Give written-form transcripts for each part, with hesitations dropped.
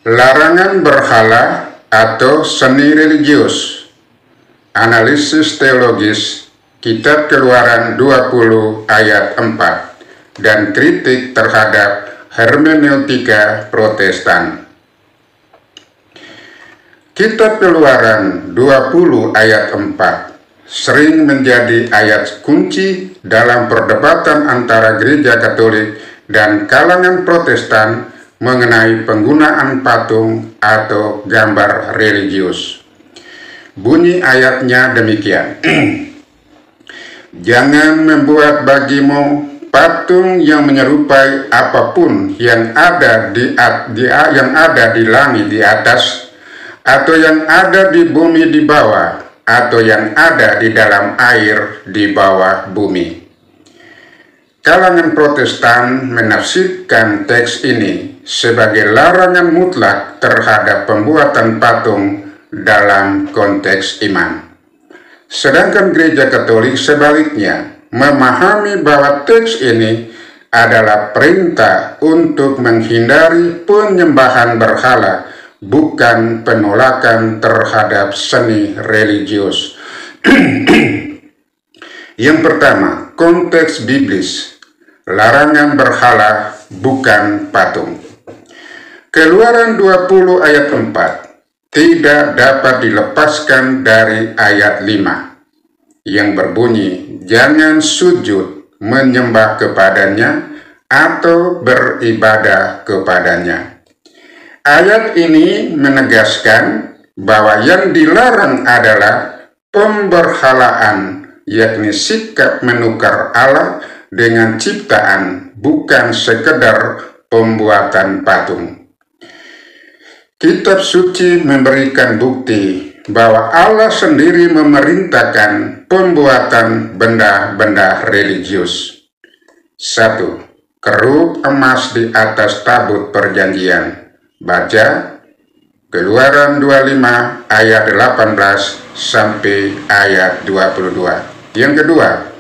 Larangan berhala atau seni religius. Analisis teologis Kitab Keluaran 20 ayat 4 dan kritik terhadap hermeneutika Protestan. Kitab Keluaran 20 ayat 4 sering menjadi ayat kunci dalam perdebatan antara gereja Katolik dan kalangan Protestan mengenai penggunaan patung atau gambar religius. Bunyi ayatnya demikian. Jangan membuat bagimu patung yang menyerupai apapun yang ada di langit di atas, atau yang ada di bumi di bawah, atau yang ada di dalam air di bawah bumi. Kalangan Protestan menafsirkan teks ini sebagai larangan mutlak terhadap pembuatan patung dalam konteks iman. Sedangkan gereja Katolik sebaliknya memahami bahwa teks ini adalah perintah untuk menghindari penyembahan berhala, bukan penolakan terhadap seni religius. Yang pertama, konteks biblis. Larangan berhala, bukan patung. Keluaran 20 ayat 4 tidak dapat dilepaskan dari ayat 5 yang berbunyi, jangan sujud menyembah kepadanya atau beribadah kepadanya. Ayat ini menegaskan bahwa yang dilarang adalah pemberhalaan, yakni sikap menukar Allah dengan ciptaan, bukan sekedar pembuatan patung. Kitab suci memberikan bukti bahwa Allah sendiri memerintahkan pembuatan benda-benda religius. 1. Kerub emas di atas tabut perjanjian. Baca Keluaran 25 ayat 18 sampai ayat 22. Yang kedua,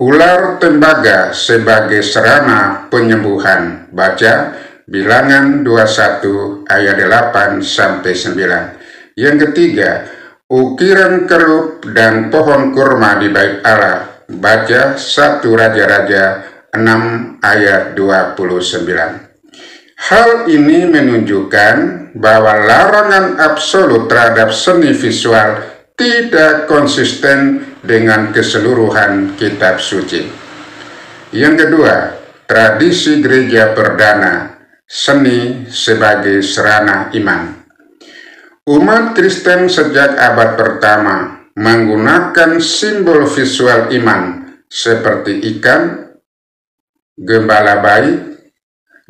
ular tembaga sebagai sarana penyembuhan. Baca Bilangan 21 ayat 8 sampai 9. Yang ketiga, ukiran kerub dan pohon kurma di bait Allah. Baca 1 Raja-Raja 6 ayat 29. Hal ini menunjukkan bahwa larangan absolut terhadap seni visual tidak konsisten dengan keseluruhan kitab suci. Yang kedua, tradisi gereja perdana, seni sebagai sarana iman. Umat Kristen sejak abad pertama menggunakan simbol visual iman seperti ikan, gembala bayi,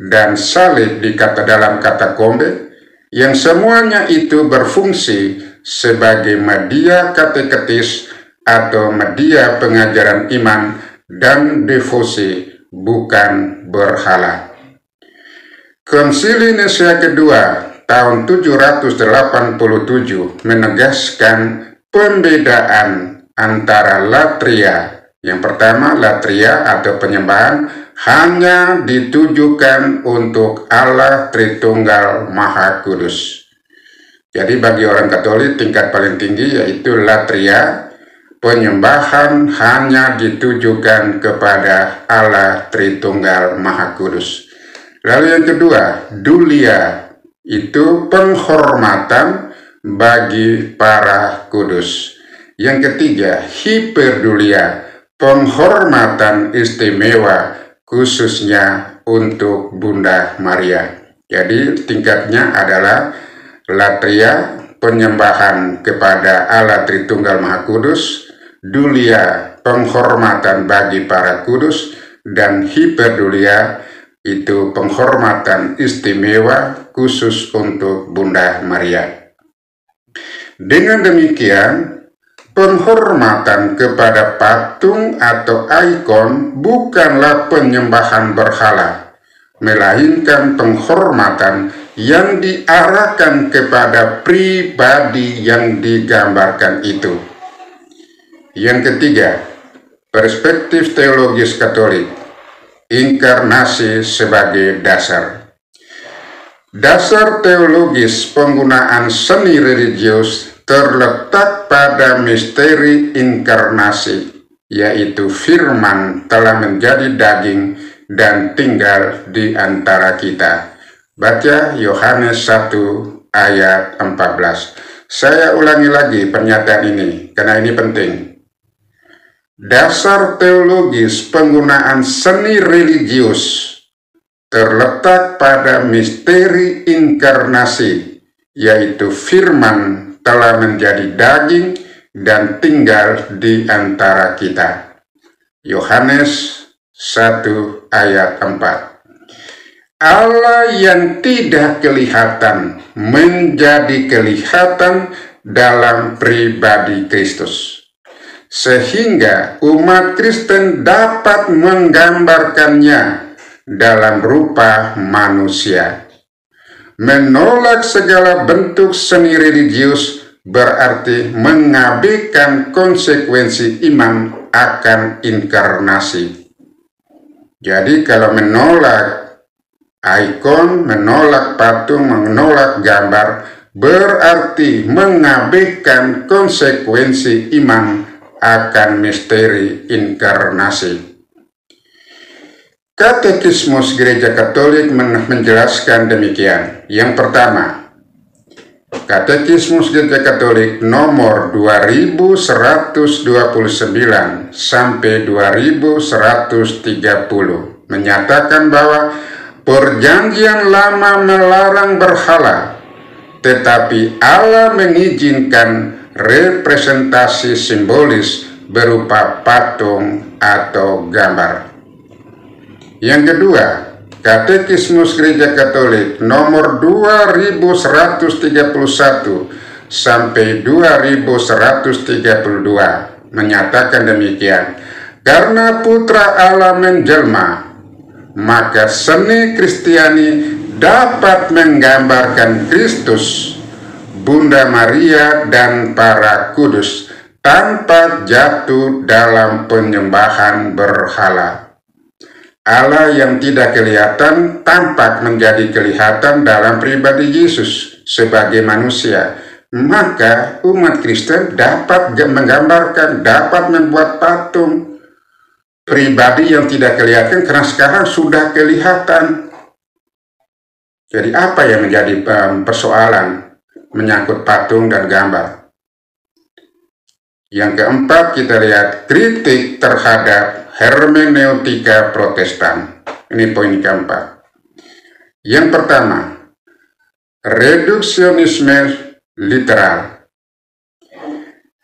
dan salib dalam katakombe, yang semuanya itu berfungsi sebagai media kateketis atau media pengajaran iman dan devosi, bukan berhala. Konsili Nisia kedua tahun 787 menegaskan pembedaan antara latria. Yang pertama, latria atau penyembahan hanya ditujukan untuk Allah Tritunggal Maha Kudus. Jadi bagi orang Katolik tingkat paling tinggi yaitu latria, penyembahan hanya ditujukan kepada Allah Tritunggal Maha Kudus. Lalu yang kedua, dulia, itu penghormatan bagi para kudus. Yang ketiga, hiperdulia, penghormatan istimewa khususnya untuk Bunda Maria. Jadi tingkatnya adalah latria, penyembahan kepada Allah Tritunggal Maha Kudus, dulia, penghormatan bagi para kudus, dan hiperdulia, itu penghormatan istimewa khusus untuk Bunda Maria. Dengan demikian, penghormatan kepada patung atau ikon bukanlah penyembahan berhala, melainkan penghormatan yang diarahkan kepada pribadi yang digambarkan itu. Yang ketiga, perspektif teologis Katolik, inkarnasi sebagai dasar. Dasar teologis penggunaan seni religius terletak pada misteri inkarnasi, yaitu firman telah menjadi daging dan tinggal di antara kita. Baca Yohanes 1 ayat 14. Saya ulangi lagi pernyataan ini karena ini penting. Dasar teologis penggunaan seni religius terletak pada misteri inkarnasi, yaitu firman telah menjadi daging dan tinggal di antara kita. Yohanes 1 ayat 4. Allah yang tidak kelihatan menjadi kelihatan dalam pribadi Kristus, sehingga umat Kristen dapat menggambarkannya dalam rupa manusia. Menolak segala bentuk seni religius berarti mengabaikan konsekuensi iman akan inkarnasi. Jadi kalau menolak ikon, menolak patung, menolak gambar, berarti mengabaikan konsekuensi iman akan misteri inkarnasi. Katekismus Gereja Katolik menjelaskan demikian. Yang pertama, Katekismus Gereja Katolik nomor 2129 sampai 2130 menyatakan bahwa Perjanjian Lama melarang berhala, tetapi Allah mengizinkan representasi simbolis berupa patung atau gambar. Yang kedua, Katekismus Gereja Katolik nomor 2131 sampai 2132 menyatakan demikian. Karena Putra Allah menjelma, maka seni Kristiani dapat menggambarkan Kristus, Bunda Maria, dan para kudus tanpa jatuh dalam penyembahan berhala. Allah yang tidak kelihatan tampak menjadi kelihatan dalam pribadi Yesus sebagai manusia. Maka umat Kristen dapat menggambarkan, dapat membuat patung pribadi yang tidak kelihatan karena sekarang sudah kelihatan. Jadi apa yang menjadi persoalan menyangkut patung dan gambar? Yang keempat, kita lihat kritik terhadap hermeneutika Protestan. Ini poin keempat. Yang pertama, reduksionisme literal.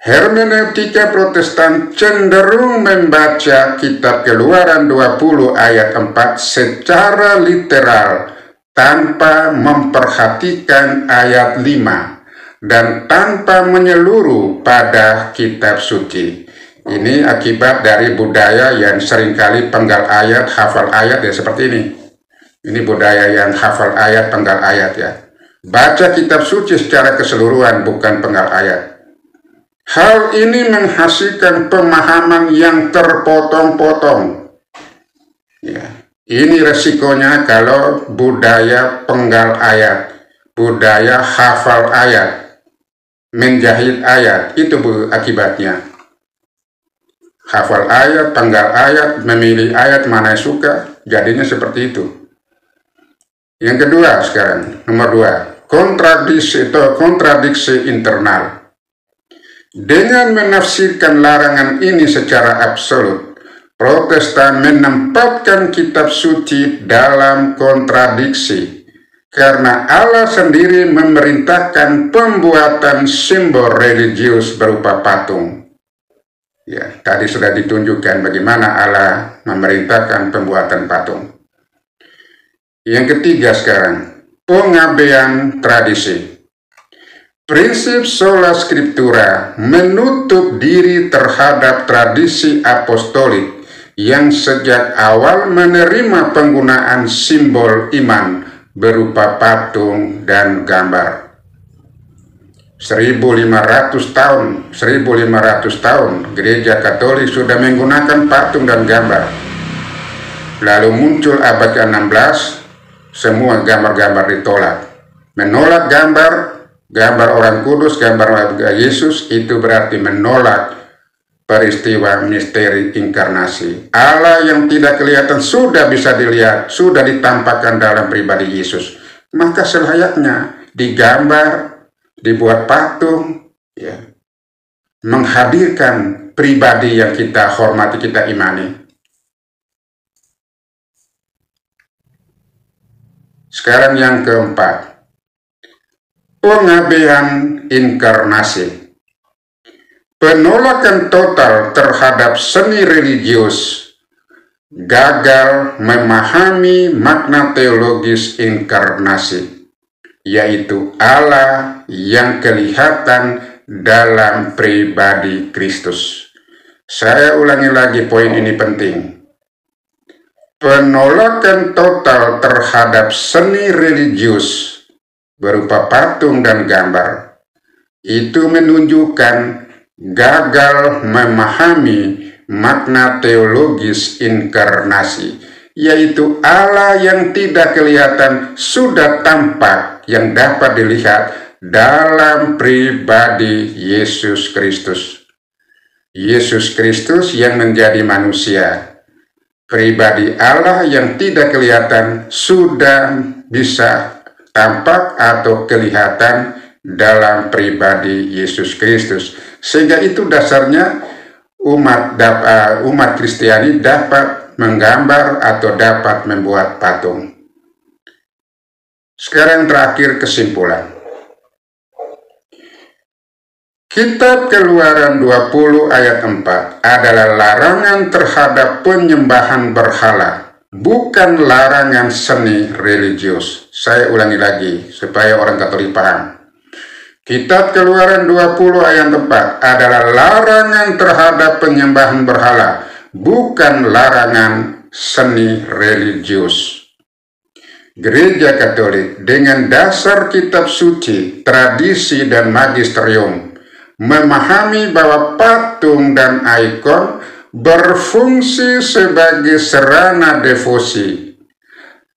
Hermeneutika Protestan cenderung membaca kitab Keluaran 20 ayat 4 secara literal tanpa memperhatikan ayat 5 dan tanpa menyeluruh pada kitab suci. Ini akibat dari budaya yang seringkali penggal ayat, hafal ayat ya seperti ini. Ini budaya yang hafal ayat, penggal ayat ya. Baca kitab suci secara keseluruhan, bukan penggal ayat. Hal ini menghasilkan pemahaman yang terpotong-potong. Ya. Ini resikonya kalau budaya penggal ayat, budaya hafal ayat, menjahit ayat, itu akibatnya. Hafal ayat, penggal ayat, memilih ayat mana yang suka, jadinya seperti itu. Yang kedua sekarang, nomor 2, kontradiksi internal. Dengan menafsirkan larangan ini secara absolut, Protestan menempatkan kitab suci dalam kontradiksi, karena Allah sendiri memerintahkan pembuatan simbol religius berupa patung. Ya, tadi sudah ditunjukkan bagaimana Allah memerintahkan pembuatan patung. Yang ketiga sekarang, pengabaian tradisi. Prinsip sola scriptura menutup diri terhadap tradisi apostolik yang sejak awal menerima penggunaan simbol iman berupa patung dan gambar. 1500 tahun Gereja Katolik sudah menggunakan patung dan gambar. Lalu muncul abad ke-16, semua gambar-gambar ditolak. Menolak gambar orang kudus, gambar Yesus, itu berarti menolak peristiwa misteri inkarnasi. Allah yang tidak kelihatan sudah bisa dilihat, sudah ditampakkan dalam pribadi Yesus. Maka selayaknya digambar, dibuat patung, ya, menghadirkan pribadi yang kita hormati, kita imani. Sekarang yang keempat, pengabaian inkarnasi. Penolakan total terhadap seni religius, gagal memahami makna teologis inkarnasi, yaitu Allah yang kelihatan dalam pribadi Kristus. Saya ulangi lagi, poin ini penting. Penolakan total terhadap seni religius berupa patung dan gambar itu menunjukkan gagal memahami makna teologis inkarnasi, yaitu Allah yang tidak kelihatan sudah tampak, yang dapat dilihat dalam pribadi Yesus Kristus. Yesus Kristus yang menjadi manusia, pribadi Allah yang tidak kelihatan sudah bisa tampak atau kelihatan dalam pribadi Yesus Kristus. Sehingga itu dasarnya umat Kristiani dapat menggambar atau dapat membuat patung. Sekarang terakhir, kesimpulan. Kitab Keluaran 20 ayat 4 adalah larangan terhadap penyembahan berhala, bukan larangan seni religius. Saya ulangi lagi supaya orang Katolik paham. Kitab Keluaran 20 ayat 4 adalah larangan terhadap penyembahan berhala, bukan larangan seni religius. Gereja Katolik dengan dasar kitab suci, tradisi, dan magisterium memahami bahwa patung dan ikon berfungsi sebagai sarana devosi,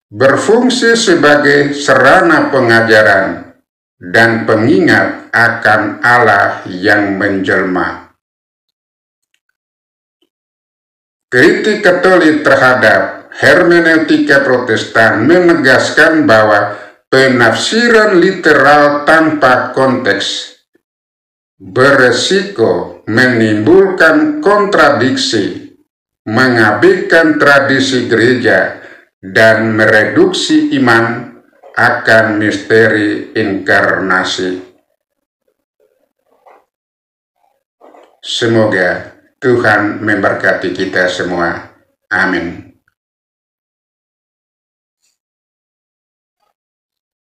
berfungsi sebagai sarana pengajaran, dan pengingat akan Allah yang menjelma. Kritik Katolik terhadap hermeneutika Protestan menegaskan bahwa penafsiran literal tanpa konteks beresiko menimbulkan kontradiksi, mengabaikan tradisi gereja, dan mereduksi iman akan misteri inkarnasi. Semoga Tuhan memberkati kita semua. Amin.